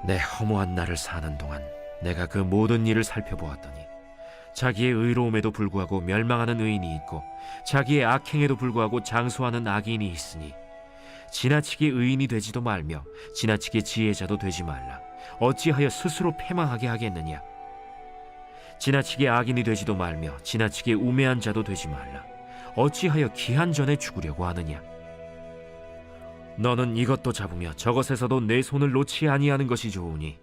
내 허무한 날을 사는 동안 내가 그 모든 일을 살펴보았더니 자기의 의로움에도 불구하고 멸망하는 의인이 있고 자기의 악행에도 불구하고 장수하는 악인이 있으니 지나치게 의인이 되지도 말며 지나치게 지혜자도 되지 말라. 어찌하여 스스로 패망하게 하겠느냐. 지나치게 악인이 되지도 말며 지나치게 우매한 자도 되지 말라. 어찌하여 기한 전에 죽으려고 하느냐. 너는 이것도 잡으며 저것에서도 내 손을 놓지 아니하는 것이 좋으니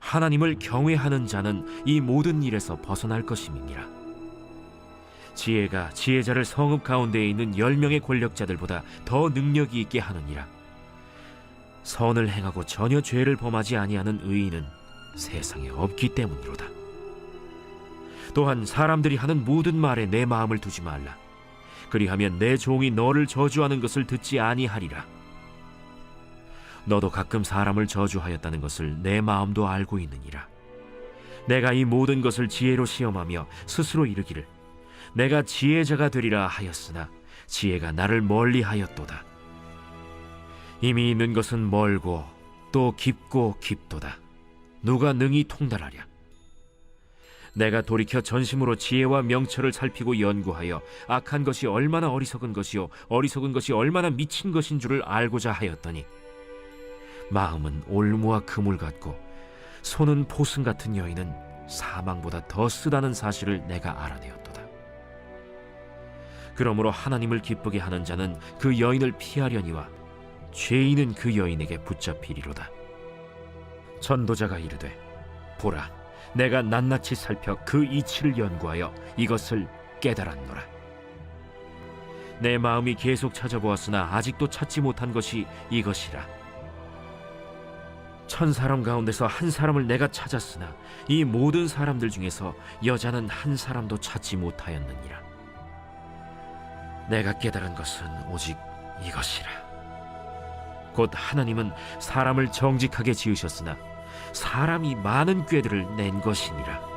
하나님을 경외하는 자는 이 모든 일에서 벗어날 것임이니라. 지혜가 지혜자를 성읍 가운데에 있는 10명의 권력자들보다 더 능력이 있게 하느니라. 선을 행하고 전혀 죄를 범하지 아니하는 의인은 세상에 없기 때문이로다. 또한 사람들이 하는 모든 말에 내 마음을 두지 말라. 그리하면 내 종이 너를 저주하는 것을 듣지 아니하리라. 너도 가끔 사람을 저주하였다는 것을 내 마음도 알고 있느니라. 내가 이 모든 것을 지혜로 시험하며 스스로 이르기를 내가 지혜자가 되리라 하였으나 지혜가 나를 멀리하였도다. 이미 있는 것은 멀고 또 깊고 깊도다. 누가 능히 통달하랴. 내가 돌이켜 전심으로 지혜와 명철을 살피고 연구하여 악한 것이 얼마나 어리석은 것이요 어리석은 것이 얼마나 미친 것인 줄을 알고자 하였더니 마음은 올무와 그물 같고 손은 포승 같은 여인은 사망보다 더 쓰다는 사실을 내가 알아내었도다. 그러므로 하나님을 기쁘게 하는 자는 그 여인을 피하려니와 죄인은 그 여인에게 붙잡히리로다. 전도자가 이르되 보라, 내가 낱낱이 살펴 그 이치를 연구하여 이것을 깨달았노라. 내 마음이 계속 찾아보았으나 아직도 찾지 못한 것이 이것이라. 1000사람 가운데서 한 사람을 내가 찾았으나 이 모든 사람들 중에서 여자는 한 사람도 찾지 못하였느니라. 내가 깨달은 것은 오직 이것이라. 곧 하나님은 사람을 정직하게 지으셨으나 사람이 많은 꾀들을 낸 것이니라.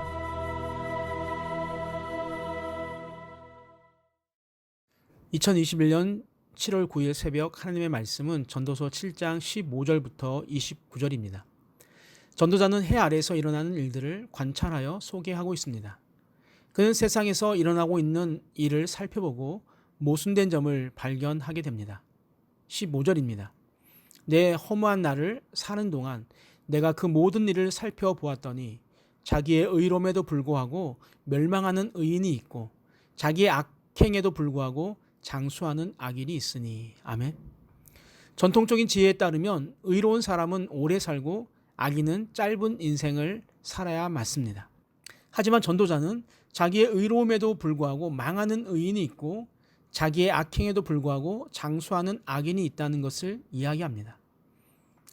(2021년 7월 9일) 새벽 하나님의 말씀은 전도서 7장 15절부터 29절입니다. 전도자는 해 아래에서 일어나는 일들을 관찰하여 소개하고 있습니다. 그는 세상에서 일어나고 있는 일을 살펴보고 모순된 점을 발견하게 됩니다. 15절입니다. 내 허무한 날을 사는 동안 내가 그 모든 일을 살펴보았더니 자기의 의로움에도 불구하고 멸망하는 의인이 있고 자기의 악행에도 불구하고 장수하는 악인이 있으니. 아멘. 전통적인 지혜에 따르면 의로운 사람은 오래 살고 악인은 짧은 인생을 살아야 맞습니다. 하지만 전도자는 자기의 의로움에도 불구하고 망하는 의인이 있고 자기의 악행에도 불구하고 장수하는 악인이 있다는 것을 이야기합니다.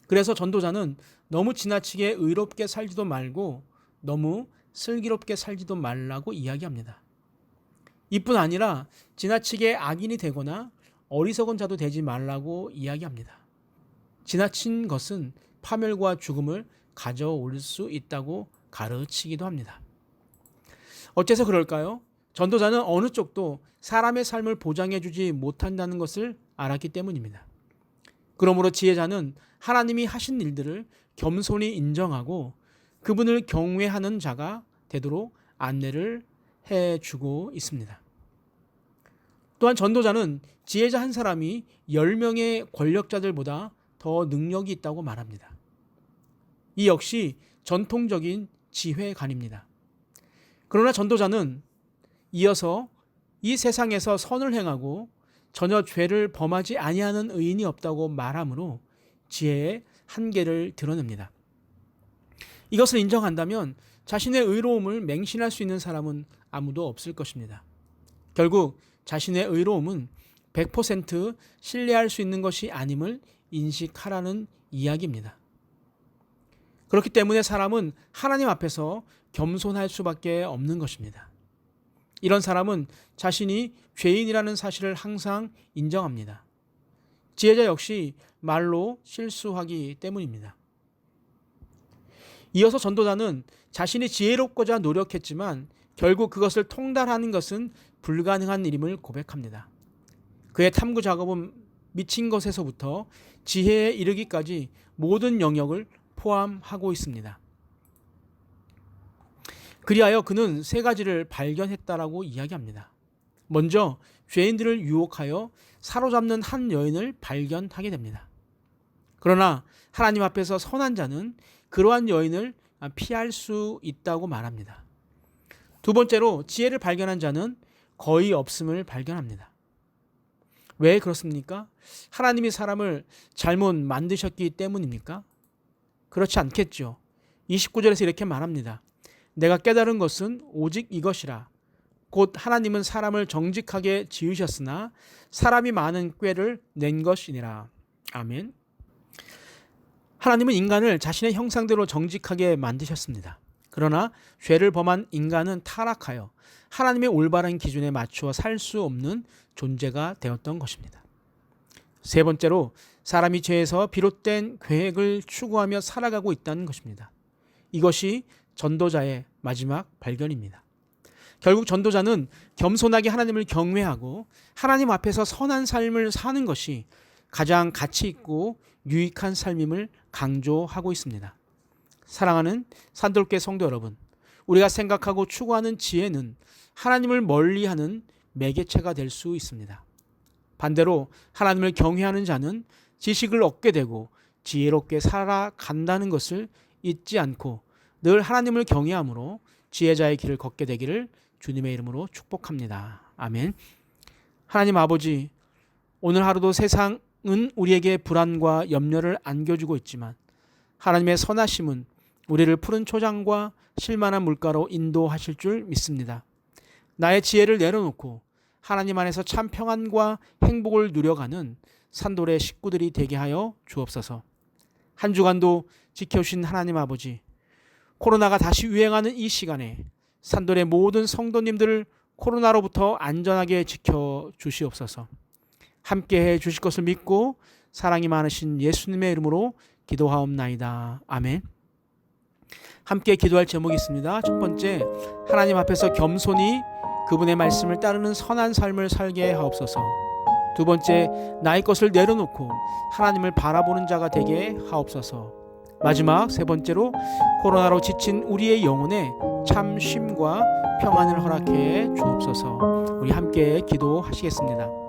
그래서 전도자는 너무 지나치게 의롭게 살지도 말고 너무 슬기롭게 살지도 말라고 이야기합니다. 이뿐 아니라 지나치게 악인이 되거나 어리석은 자도 되지 말라고 이야기합니다. 지나친 것은 파멸과 죽음을 가져올 수 있다고 가르치기도 합니다. 어째서 그럴까요? 전도자는 어느 쪽도 사람의 삶을 보장해주지 못한다는 것을 알았기 때문입니다. 그러므로 지혜자는 하나님이 하신 일들을 겸손히 인정하고 그분을 경외하는 자가 되도록 안내를 해주고 있습니다. 또한 전도자는 지혜자 한 사람이 10명의 권력자들보다 더 능력이 있다고 말합니다. 이 역시 전통적인 지혜관입니다. 그러나 전도자는 이어서 이 세상에서 선을 행하고 전혀 죄를 범하지 아니하는 의인이 없다고 말하므로 지혜의 한계를 드러냅니다. 이것을 인정한다면 자신의 의로움을 맹신할 수 있는 사람은 아무도 없을 것입니다. 결국 자신의 의로움은 100% 신뢰할 수 있는 것이 아님을 인식하라는 이야기입니다. 그렇기 때문에 사람은 하나님 앞에서 겸손할 수밖에 없는 것입니다. 이런 사람은 자신이 죄인이라는 사실을 항상 인정합니다. 지혜자 역시 말로 실수하기 때문입니다. 이어서 전도자는 자신이 지혜롭고자 노력했지만 결국 그것을 통달하는 것은 불가능한 일임을 고백합니다. 그의 탐구 작업은 미친 것에서부터 지혜에 이르기까지 모든 영역을 포함하고 있습니다. 그리하여 그는 세 가지를 발견했다라고 이야기합니다. 먼저 죄인들을 유혹하여 사로잡는 한 여인을 발견하게 됩니다. 그러나 하나님 앞에서 선한 자는 그러한 여인을 피할 수 있다고 말합니다. 두 번째로 지혜를 발견한 자는 거의 없음을 발견합니다. 왜 그렇습니까? 하나님이 사람을 잘못 만드셨기 때문입니까? 그렇지 않겠죠. 29절에서 이렇게 말합니다. 내가 깨달은 것은 오직 이것이라. 곧 하나님은 사람을 정직하게 지으셨으나 사람이 많은 꾀를 낸 것이니라. 아멘. 하나님은 인간을 자신의 형상대로 정직하게 만드셨습니다. 그러나 죄를 범한 인간은 타락하여 하나님의 올바른 기준에 맞추어 살 수 없는 존재가 되었던 것입니다. 세 번째로 사람이 죄에서 비롯된 계획을 추구하며 살아가고 있다는 것입니다. 이것이 전도자의 마지막 발견입니다. 결국 전도자는 겸손하게 하나님을 경외하고 하나님 앞에서 선한 삶을 사는 것이 가장 가치 있고 유익한 삶임을 강조하고 있습니다. 사랑하는 산돌교회 성도 여러분, 우리가 생각하고 추구하는 지혜는 하나님을 멀리하는 매개체가 될 수 있습니다. 반대로 하나님을 경외하는 자는 지식을 얻게 되고 지혜롭게 살아간다는 것을 잊지 않고 늘 하나님을 경외함으로 지혜자의 길을 걷게 되기를 주님의 이름으로 축복합니다. 아멘. 하나님 아버지, 오늘 하루도 세상은 우리에게 불안과 염려를 안겨주고 있지만 하나님의 선하심은 우리를 푸른 초장과 실만한 물가로 인도하실 줄 믿습니다. 나의 지혜를 내려놓고 하나님 안에서 참 평안과 행복을 누려가는 산돌의 식구들이 되게 하여 주옵소서. 한 주간도 지켜주신 하나님 아버지, 코로나가 다시 유행하는 이 시간에 산돌의 모든 성도님들을 코로나로부터 안전하게 지켜주시옵소서. 함께해 주실 것을 믿고 사랑이 많으신 예수님의 이름으로 기도하옵나이다. 아멘. 함께 기도할 제목이 있습니다. 첫 번째, 하나님 앞에서 겸손히 그분의 말씀을 따르는 선한 삶을 살게 하옵소서. 두 번째, 나의 것을 내려놓고 하나님을 바라보는 자가 되게 하옵소서. 마지막 세 번째로, 코로나로 지친 우리의 영혼에 참 쉼과 평안을 허락해 주옵소서. 우리 함께 기도하시겠습니다.